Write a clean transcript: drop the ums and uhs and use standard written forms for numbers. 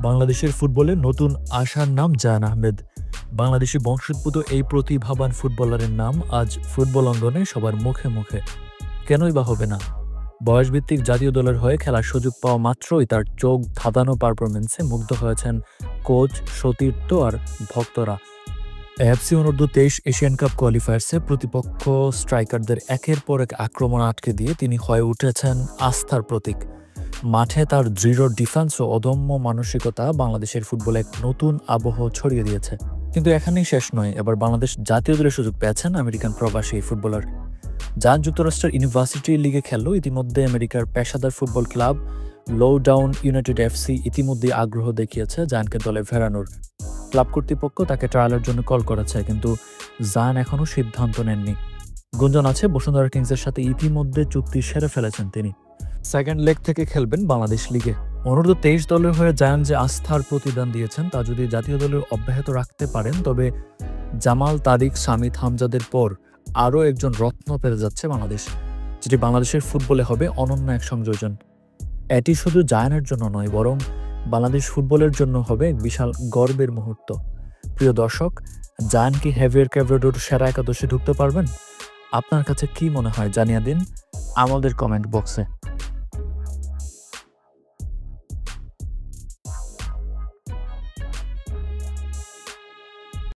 বাংলাদেশের ফুটবলে নতুন আশার নাম জায়ান আহমেদ। বাংলাদেশি বংশোদ্ভূত এই প্রতিভাবান ফুটবলারের নাম আজ ফুটবল অঙ্গনে সবার মুখে মুখে। কেনই বা হবে না? বয়সভিত্তিক জাতীয় দলের হয়ে খেলার সুযোগ পাওয়া মাত্রই তার চোখ ধাঁধানো পারফরমেন্সে মুগ্ধ হয়েছেন কোচ, সতীর্থ আর ভক্তরা। এএফসি অনূর্ধ্ব-23 এশিয়ান কাপ কোয়ালিফায়ার্সে প্রতিপক্ষ স্ট্রাইকারদের একের পর এক আক্রমণ আটকে দিয়ে তিনি হয়ে উঠেছেন আস্থার প্রতীক। মাঠে তার দৃঢ় ডিফেন্স ও অদম্য মানসিকতা বাংলাদেশের ফুটবলে এক নতুন আবহ ছড়িয়ে দিয়েছে। কিন্তু এখানেই শেষ নয়, এবার বাংলাদেশ জাতীয় দলের সুযোগ পেয়েছেন আমেরিকান প্রবাসী এই ফুটবলার। জায়ান যুক্তরাষ্ট্রের ইউনিভার্সিটি লিগে খেলল। ইতিমধ্যে আমেরিকার পেশাদার ফুটবল ক্লাব লোডাউন ইউনাইটেড এফসি ইতিমধ্যে আগ্রহ দেখিয়েছে জায়ানকে দলে ফেরানোর। ক্লাব কর্তৃপক্ষ তাকে ট্রায়ালের জন্য কল করেছে, কিন্তু জায়ান এখনও সিদ্ধান্ত নেননি। গুঞ্জন আছে বসুন্ধরা কিংসের সাথে ইতিমধ্যে চুক্তি সেরে ফেলেছেন তিনি। সেকেন্ড লেগ থেকে খেলবেন বাংলাদেশ লিগে। অনূর্ধ্ব-23 দলের হয়ে জায়ান যে আস্থার প্রতিদান দিয়েছেন তা যদি জাতীয় দলের অব্যাহত রাখতে পারেন, তবে জামাল, তারিক, সামিদ, হামজাদের পর আরও একজন রত্ন পেতে যাচ্ছে বাংলাদেশ, যেটি বাংলাদেশের ফুটবলে হবে অনন্য এক সংযোজন। এটি শুধু জায়ানের জন্য নয়, বরং বাংলাদেশ ফুটবলের জন্য হবে এক বিশাল গর্বের মুহূর্ত। প্রিয় দর্শক, জায়ান কি হেভিয়ার ক্যাভেডোর সেরা একাদশে ঢুকতে পারবেন? আপনার কাছে কি মনে হয় জানিয়ে দিন আমাদের কমেন্ট বক্সে।